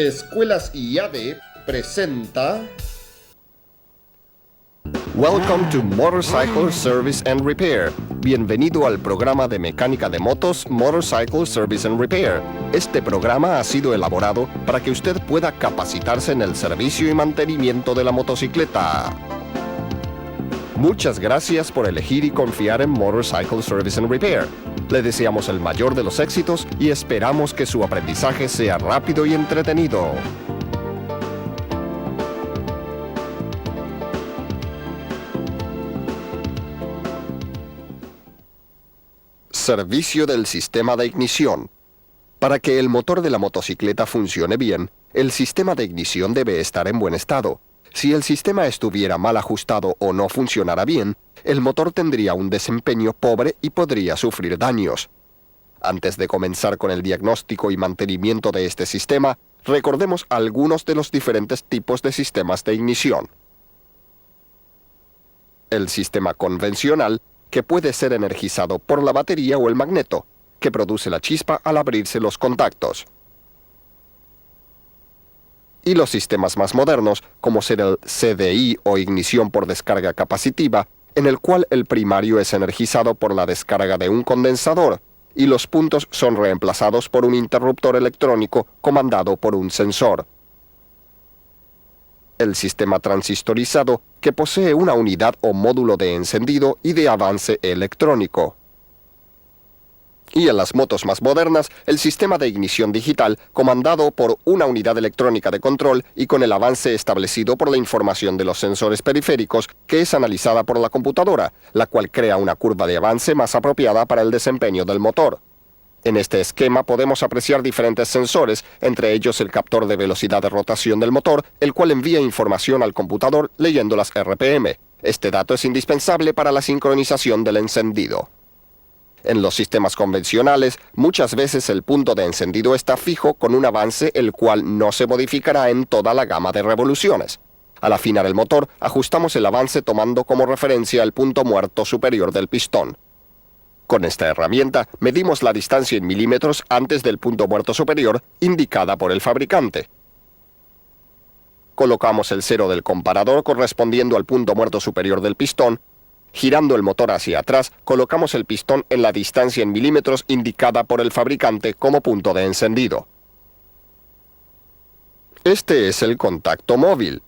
Escuelas IADE presenta... Welcome to Motorcycle Service and Repair. Bienvenido al programa de mecánica de motos Motorcycle Service and Repair. Este programa ha sido elaborado para que usted pueda capacitarse en el servicio y mantenimiento de la motocicleta. Muchas gracias por elegir y confiar en Motorcycle Service and Repair. Le deseamos el mayor de los éxitos y esperamos que su aprendizaje sea rápido y entretenido. Servicio del sistema de ignición. Para que el motor de la motocicleta funcione bien, el sistema de ignición debe estar en buen estado. Si el sistema estuviera mal ajustado o no funcionara bien, el motor tendría un desempeño pobre y podría sufrir daños. Antes de comenzar con el diagnóstico y mantenimiento de este sistema, recordemos algunos de los diferentes tipos de sistemas de ignición. El sistema convencional, que puede ser energizado por la batería o el magneto, que produce la chispa al abrirse los contactos. Y los sistemas más modernos, como ser el CDI o ignición por descarga capacitiva, en el cual el primario es energizado por la descarga de un condensador, y los puntos son reemplazados por un interruptor electrónico comandado por un sensor. El sistema transistorizado, que posee una unidad o módulo de encendido y de avance electrónico. Y en las motos más modernas, el sistema de ignición digital, comandado por una unidad electrónica de control y con el avance establecido por la información de los sensores periféricos, que es analizada por la computadora, la cual crea una curva de avance más apropiada para el desempeño del motor. En este esquema podemos apreciar diferentes sensores, entre ellos el captor de velocidad de rotación del motor, el cual envía información al computador leyendo las RPM. Este dato es indispensable para la sincronización del encendido. En los sistemas convencionales, muchas veces el punto de encendido está fijo con un avance el cual no se modificará en toda la gama de revoluciones. Al afinar el motor, ajustamos el avance tomando como referencia el punto muerto superior del pistón. Con esta herramienta, medimos la distancia en milímetros antes del punto muerto superior, indicada por el fabricante. Colocamos el cero del comparador correspondiendo al punto muerto superior del pistón. Girando el motor hacia atrás, colocamos el pistón en la distancia en milímetros indicada por el fabricante como punto de encendido. Este es el contacto móvil.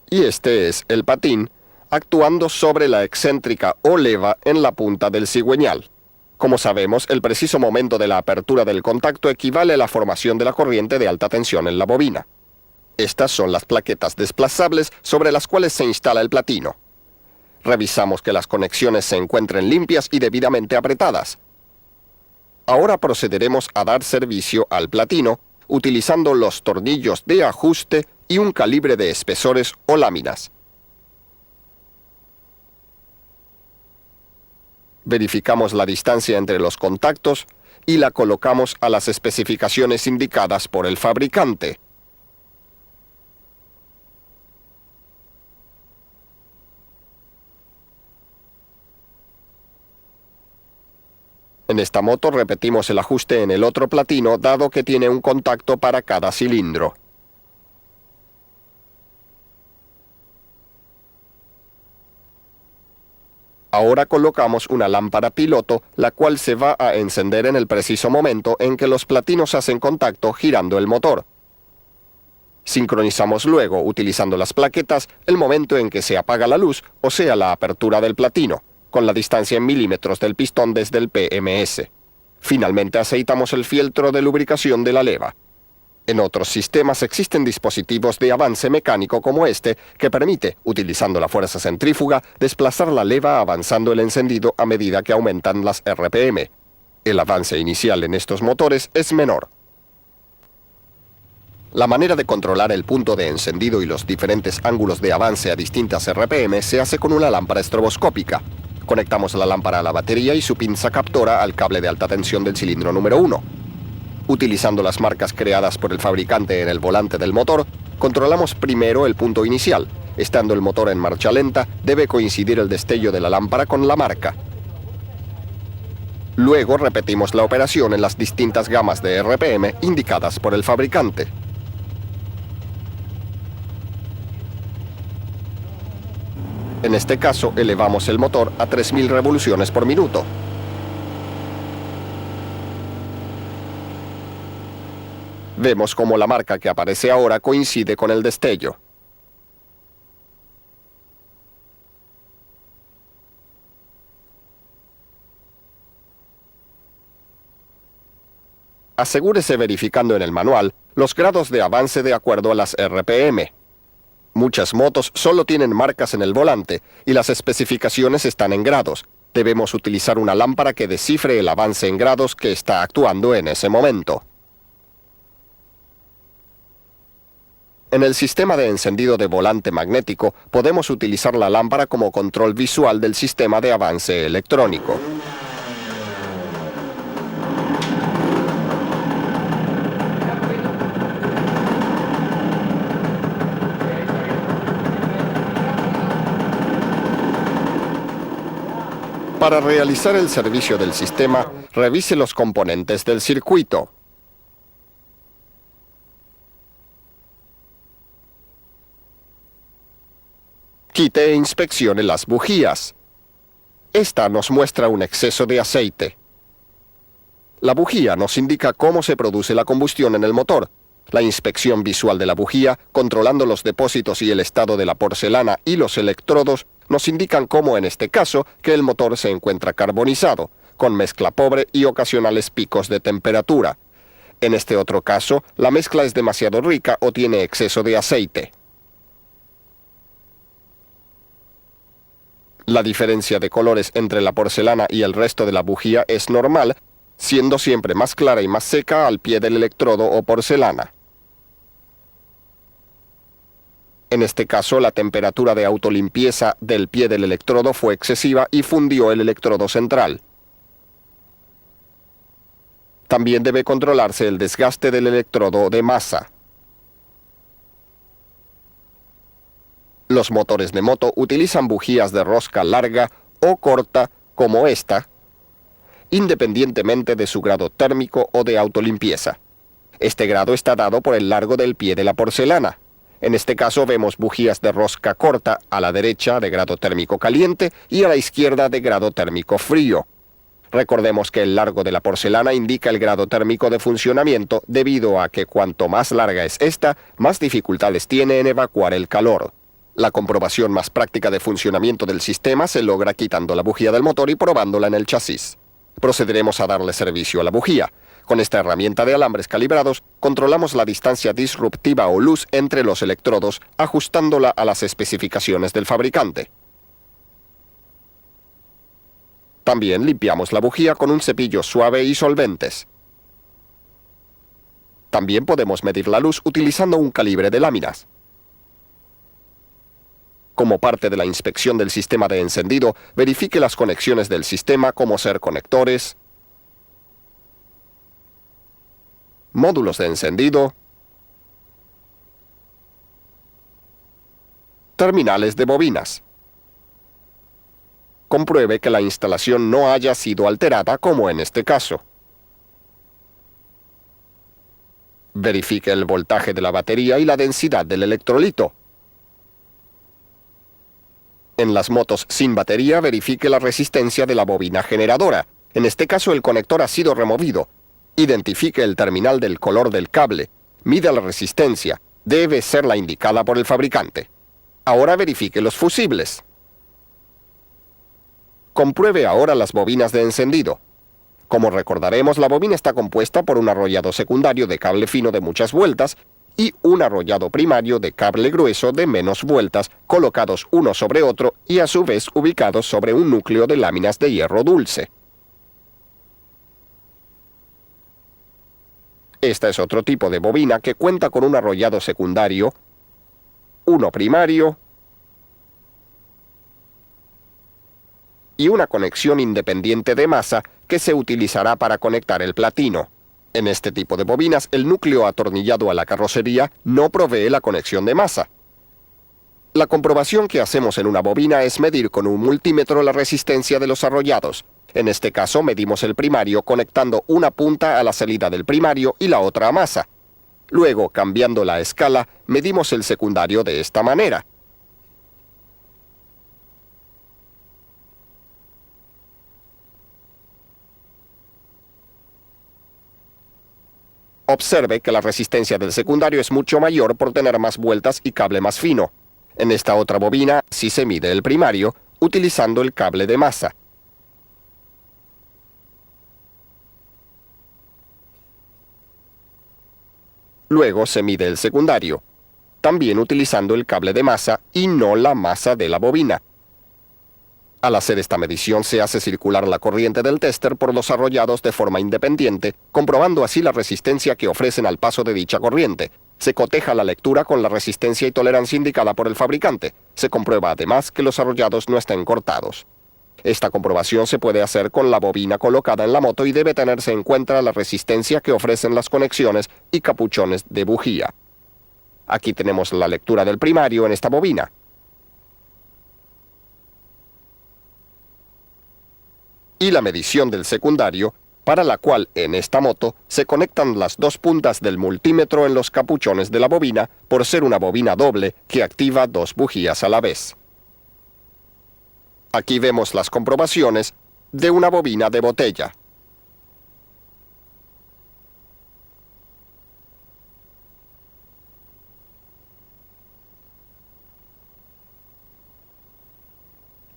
Y este es el patín, actuando sobre la excéntrica o leva en la punta del cigüeñal. Como sabemos, el preciso momento de la apertura del contacto equivale a la formación de la corriente de alta tensión en la bobina. Estas son las plaquetas desplazables sobre las cuales se instala el platino. Revisamos que las conexiones se encuentren limpias y debidamente apretadas. Ahora procederemos a dar servicio al platino utilizando los tornillos de ajuste y un calibre de espesores o láminas. Verificamos la distancia entre los contactos y la colocamos a las especificaciones indicadas por el fabricante. En esta moto repetimos el ajuste en el otro platino, dado que tiene un contacto para cada cilindro. Ahora colocamos una lámpara piloto, la cual se va a encender en el preciso momento en que los platinos hacen contacto girando el motor. Sincronizamos luego, utilizando las plaquetas, el momento en que se apaga la luz, o sea, la apertura del platino, con la distancia en milímetros del pistón desde el PMS. Finalmente aceitamos el fieltro de lubricación de la leva. En otros sistemas existen dispositivos de avance mecánico como este, que permite, utilizando la fuerza centrífuga, desplazar la leva avanzando el encendido a medida que aumentan las RPM. El avance inicial en estos motores es menor. La manera de controlar el punto de encendido y los diferentes ángulos de avance a distintas RPM se hace con una lámpara estroboscópica. Conectamos la lámpara a la batería y su pinza captora al cable de alta tensión del cilindro número 1. Utilizando las marcas creadas por el fabricante en el volante del motor, controlamos primero el punto inicial. Estando el motor en marcha lenta, debe coincidir el destello de la lámpara con la marca. Luego repetimos la operación en las distintas gamas de RPM indicadas por el fabricante. En este caso, elevamos el motor a 3000 revoluciones por minuto. Vemos cómo la marca que aparece ahora coincide con el destello. Asegúrese verificando en el manual los grados de avance de acuerdo a las RPM. Muchas motos solo tienen marcas en el volante y las especificaciones están en grados. Debemos utilizar una lámpara que descifre el avance en grados que está actuando en ese momento. En el sistema de encendido de volante magnético podemos utilizar la lámpara como control visual del sistema de avance electrónico. Para realizar el servicio del sistema, revise los componentes del circuito. Quite e inspeccione las bujías. Esta nos muestra un exceso de aceite. La bujía nos indica cómo se produce la combustión en el motor. La inspección visual de la bujía, controlando los depósitos y el estado de la porcelana y los electrodos, nos indican cómo en este caso que el motor se encuentra carbonizado, con mezcla pobre y ocasionales picos de temperatura. En este otro caso, la mezcla es demasiado rica o tiene exceso de aceite. La diferencia de colores entre la porcelana y el resto de la bujía es normal, siendo siempre más clara y más seca al pie del electrodo o porcelana. En este caso, la temperatura de autolimpieza del pie del electrodo fue excesiva y fundió el electrodo central. También debe controlarse el desgaste del electrodo de masa. Los motores de moto utilizan bujías de rosca larga o corta, como esta, independientemente de su grado térmico o de autolimpieza. Este grado está dado por el largo del pie de la porcelana. En este caso vemos bujías de rosca corta a la derecha de grado térmico caliente y a la izquierda de grado térmico frío. Recordemos que el largo de la porcelana indica el grado térmico de funcionamiento debido a que cuanto más larga es esta, más dificultades tiene en evacuar el calor. La comprobación más práctica de funcionamiento del sistema se logra quitando la bujía del motor y probándola en el chasis. Procederemos a darle servicio a la bujía. Con esta herramienta de alambres calibrados, controlamos la distancia disruptiva o luz entre los electrodos, ajustándola a las especificaciones del fabricante. También limpiamos la bujía con un cepillo suave y solventes. También podemos medir la luz utilizando un calibre de láminas. Como parte de la inspección del sistema de encendido, verifique las conexiones del sistema como ser conectores, módulos de encendido, terminales de bobinas. Compruebe que la instalación no haya sido alterada como en este caso. Verifique el voltaje de la batería y la densidad del electrolito. En las motos sin batería, verifique la resistencia de la bobina generadora. En este caso, el conector ha sido removido. Identifique el terminal del color del cable. Mida la resistencia. Debe ser la indicada por el fabricante. Ahora verifique los fusibles. Compruebe ahora las bobinas de encendido. Como recordaremos, la bobina está compuesta por un arrollado secundario de cable fino de muchas vueltas y un arrollado primario de cable grueso de menos vueltas, colocados uno sobre otro y a su vez ubicados sobre un núcleo de láminas de hierro dulce. Esta es otro tipo de bobina que cuenta con un arrollado secundario, uno primario y una conexión independiente de masa que se utilizará para conectar el platino. En este tipo de bobinas, el núcleo atornillado a la carrocería no provee la conexión de masa. La comprobación que hacemos en una bobina es medir con un multímetro la resistencia de los arrollados. En este caso medimos el primario conectando una punta a la salida del primario y la otra a masa. Luego, cambiando la escala, medimos el secundario de esta manera. Observe que la resistencia del secundario es mucho mayor por tener más vueltas y cable más fino. En esta otra bobina sí se mide el primario utilizando el cable de masa. Luego se mide el secundario, también utilizando el cable de masa y no la masa de la bobina. Al hacer esta medición se hace circular la corriente del tester por los arrollados de forma independiente, comprobando así la resistencia que ofrecen al paso de dicha corriente. Se coteja la lectura con la resistencia y tolerancia indicada por el fabricante. Se comprueba además que los arrollados no estén cortados. Esta comprobación se puede hacer con la bobina colocada en la moto y debe tenerse en cuenta la resistencia que ofrecen las conexiones y capuchones de bujía. Aquí tenemos la lectura del primario en esta bobina. Y la medición del secundario, para la cual en esta moto se conectan las dos puntas del multímetro en los capuchones de la bobina por ser una bobina doble que activa dos bujías a la vez. Aquí vemos las comprobaciones de una bobina de botella.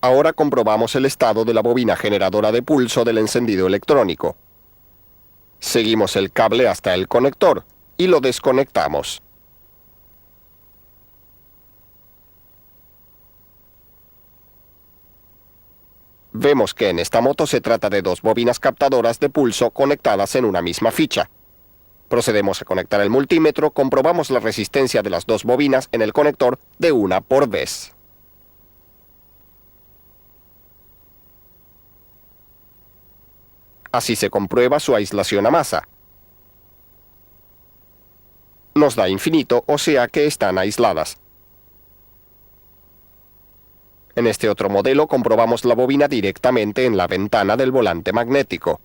Ahora comprobamos el estado de la bobina generadora de pulso del encendido electrónico. Seguimos el cable hasta el conector y lo desconectamos. Vemos que en esta moto se trata de dos bobinas captadoras de pulso conectadas en una misma ficha. Procedemos a conectar el multímetro, comprobamos la resistencia de las dos bobinas en el conector de una por vez. Así se comprueba su aislación a masa. Nos da infinito, o sea que están aisladas. En este otro modelo comprobamos la bobina directamente en la ventana del volante magnético.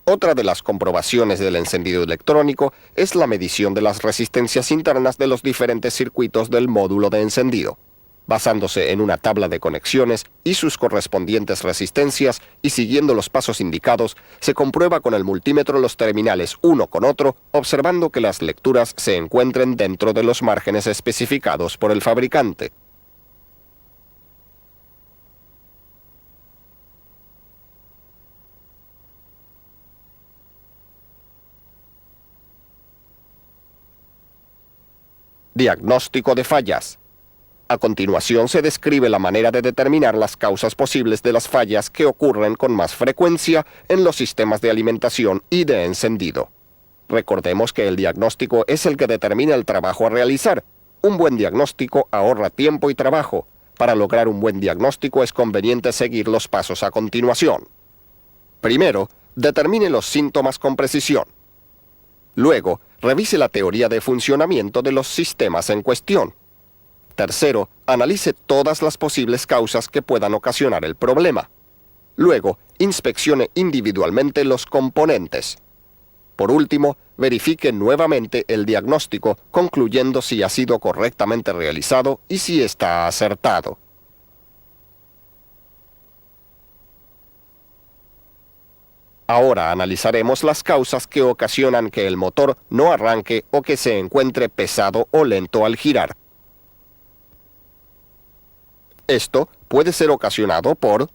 Otra de las comprobaciones del encendido electrónico es la medición de las resistencias internas de los diferentes circuitos del módulo de encendido. Basándose en una tabla de conexiones y sus correspondientes resistencias y siguiendo los pasos indicados, se comprueba con el multímetro los terminales uno con otro, observando que las lecturas se encuentren dentro de los márgenes especificados por el fabricante. Diagnóstico de fallas. A continuación se describe la manera de determinar las causas posibles de las fallas que ocurren con más frecuencia en los sistemas de alimentación y de encendido. Recordemos que el diagnóstico es el que determina el trabajo a realizar. Un buen diagnóstico ahorra tiempo y trabajo. Para lograr un buen diagnóstico es conveniente seguir los pasos a continuación. Primero, determine los síntomas con precisión. Luego, revise la teoría de funcionamiento de los sistemas en cuestión. Tercero, analice todas las posibles causas que puedan ocasionar el problema. Luego, inspeccione individualmente los componentes. Por último, verifique nuevamente el diagnóstico, concluyendo si ha sido correctamente realizado y si está acertado. Ahora analizaremos las causas que ocasionan que el motor no arranque o que se encuentre pesado o lento al girar. Esto puede ser ocasionado por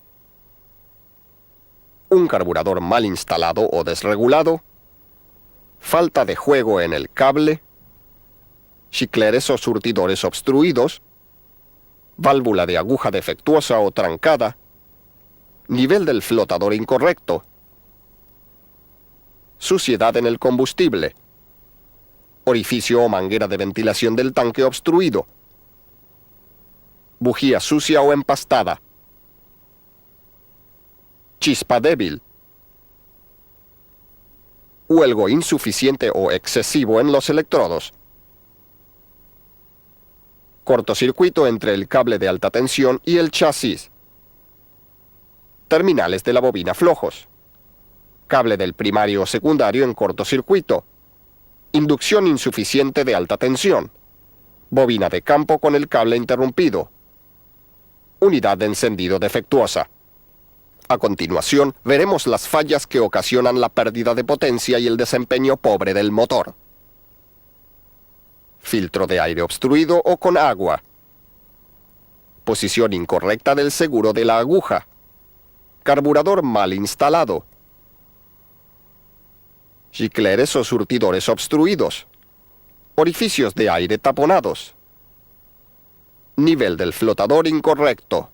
un carburador mal instalado o desregulado, falta de juego en el cable, chicleres o surtidores obstruidos, válvula de aguja defectuosa o trancada, nivel del flotador incorrecto, suciedad en el combustible, orificio o manguera de ventilación del tanque obstruido, bujía sucia o empastada, chispa débil, huelgo insuficiente o excesivo en los electrodos, cortocircuito entre el cable de alta tensión y el chasis, terminales de la bobina flojos, cable del primario o secundario en cortocircuito, inducción insuficiente de alta tensión, bobina de campo con el cable interrumpido, unidad de encendido defectuosa. A continuación, veremos las fallas que ocasionan la pérdida de potencia y el desempeño pobre del motor. Filtro de aire obstruido o con agua. Posición incorrecta del seguro de la aguja. Carburador mal instalado. Gicleres o surtidores obstruidos. Orificios de aire taponados. Nivel del flotador incorrecto.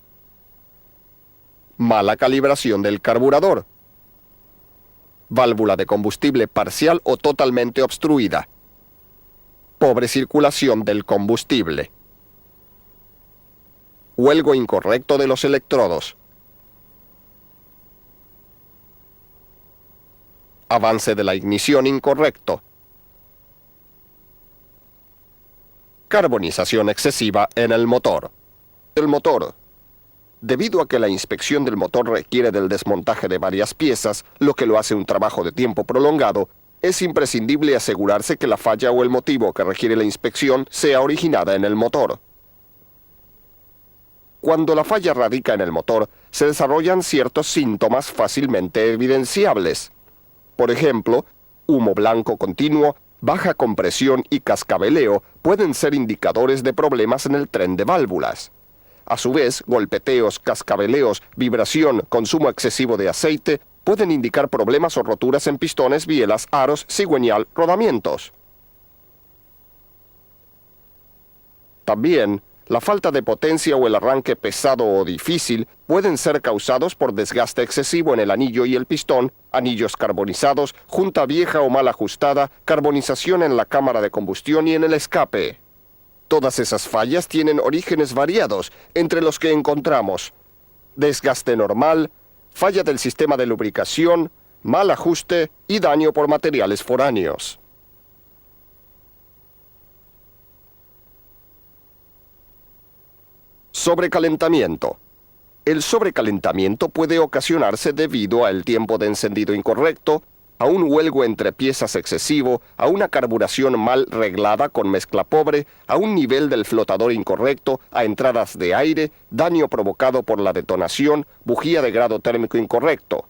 Mala calibración del carburador. Válvula de combustible parcial o totalmente obstruida. Pobre circulación del combustible. Huelgo incorrecto de los electrodos. Avance de la ignición incorrecto. Carbonización excesiva en el motor. El motor. Debido a que la inspección del motor requiere del desmontaje de varias piezas, lo que lo hace un trabajo de tiempo prolongado, es imprescindible asegurarse que la falla o el motivo que requiere la inspección sea originada en el motor. Cuando la falla radica en el motor, se desarrollan ciertos síntomas fácilmente evidenciables. Por ejemplo, humo blanco continuo, baja compresión y cascabeleo pueden ser indicadores de problemas en el tren de válvulas. A su vez, golpeteos, cascabeleos, vibración, consumo excesivo de aceite pueden indicar problemas o roturas en pistones, bielas, aros, cigüeñal, rodamientos. También, la falta de potencia o el arranque pesado o difícil pueden ser causados por desgaste excesivo en el anillo y el pistón, anillos carbonizados, junta vieja o mal ajustada, carbonización en la cámara de combustión y en el escape. Todas esas fallas tienen orígenes variados, entre los que encontramos desgaste normal, falla del sistema de lubricación, mal ajuste y daño por materiales foráneos. Sobrecalentamiento. El sobrecalentamiento puede ocasionarse debido al tiempo de encendido incorrecto, a un huelgo entre piezas excesivo, a una carburación mal reglada con mezcla pobre, a un nivel del flotador incorrecto, a entradas de aire, daño provocado por la detonación, bujía de grado térmico incorrecto.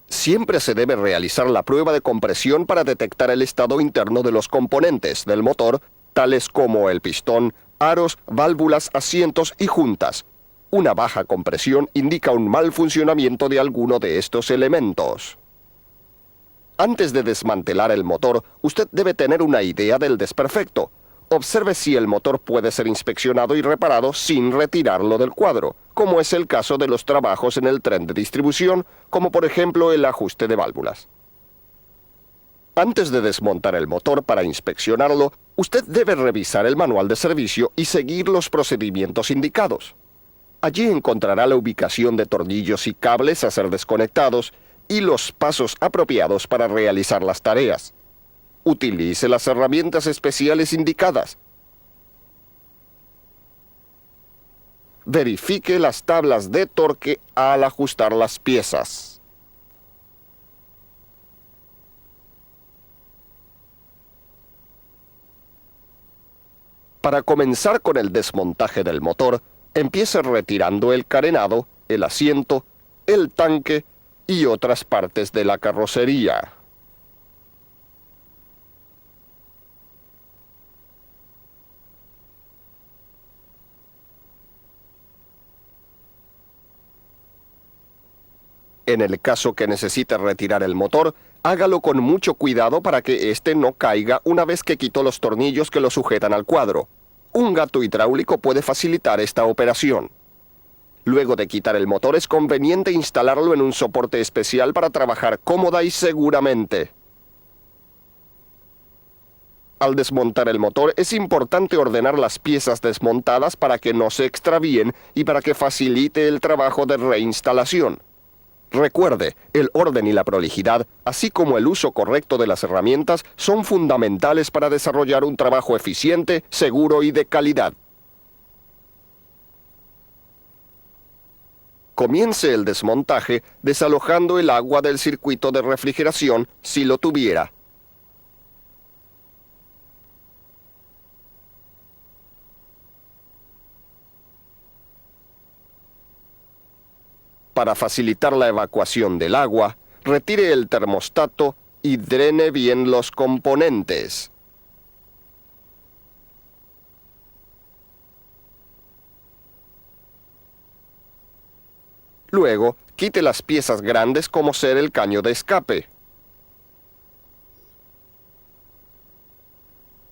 Siempre se debe realizar la prueba de compresión para detectar el estado interno de los componentes del motor, tales como el pistón, aros, válvulas, asientos y juntas. Una baja compresión indica un mal funcionamiento de alguno de estos elementos. Antes de desmantelar el motor, usted debe tener una idea del desperfecto. Observe si el motor puede ser inspeccionado y reparado sin retirarlo del cuadro, como es el caso de los trabajos en el tren de distribución, como por ejemplo el ajuste de válvulas. Antes de desmontar el motor para inspeccionarlo, usted debe revisar el manual de servicio y seguir los procedimientos indicados. Allí encontrará la ubicación de tornillos y cables a ser desconectados y los pasos apropiados para realizar las tareas. Utilice las herramientas especiales indicadas. Verifique las tablas de torque al ajustar las piezas. Para comenzar con el desmontaje del motor, empiece retirando el carenado, el asiento, el tanque y otras partes de la carrocería. En el caso que necesite retirar el motor, hágalo con mucho cuidado para que éste no caiga una vez que quitó los tornillos que lo sujetan al cuadro. Un gato hidráulico puede facilitar esta operación. Luego de quitar el motor es conveniente instalarlo en un soporte especial para trabajar cómoda y seguramente. Al desmontar el motor es importante ordenar las piezas desmontadas para que no se extravíen y para que facilite el trabajo de reinstalación. Recuerde, el orden y la prolijidad, así como el uso correcto de las herramientas, son fundamentales para desarrollar un trabajo eficiente, seguro y de calidad. Comience el desmontaje desalojando el agua del circuito de refrigeración si lo tuviera. Para facilitar la evacuación del agua, retire el termostato y drene bien los componentes. Luego, quite las piezas grandes como ser el caño de escape.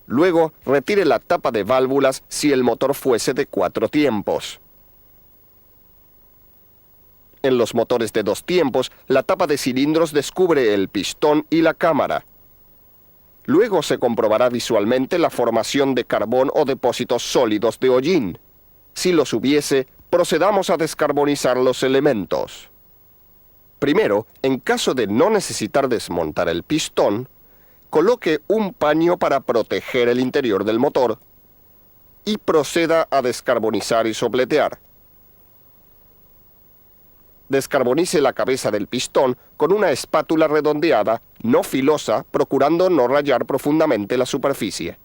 Luego, retire la tapa de válvulas si el motor fuese de 4 tiempos. En los motores de 2 tiempos, la tapa de cilindros descubre el pistón y la cámara. Luego se comprobará visualmente la formación de carbón o depósitos sólidos de hollín. Si los hubiese, procedamos a descarbonizar los elementos. Primero, en caso de no necesitar desmontar el pistón, coloque un paño para proteger el interior del motor y proceda a descarbonizar y sopletear. Descarbonice la cabeza del pistón con una espátula redondeada, no filosa, procurando no rayar profundamente la superficie.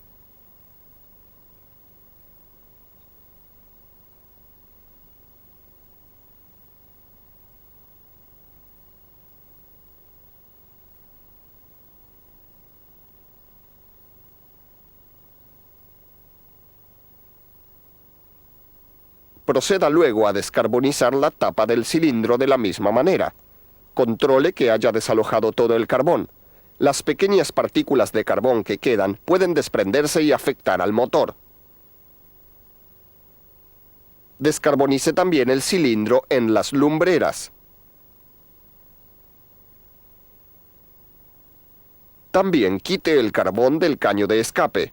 Proceda luego a descarbonizar la tapa del cilindro de la misma manera. Controle que haya desalojado todo el carbón. Las pequeñas partículas de carbón que quedan pueden desprenderse y afectar al motor. Descarbonice también el cilindro en las lumbreras. También quite el carbón del caño de escape.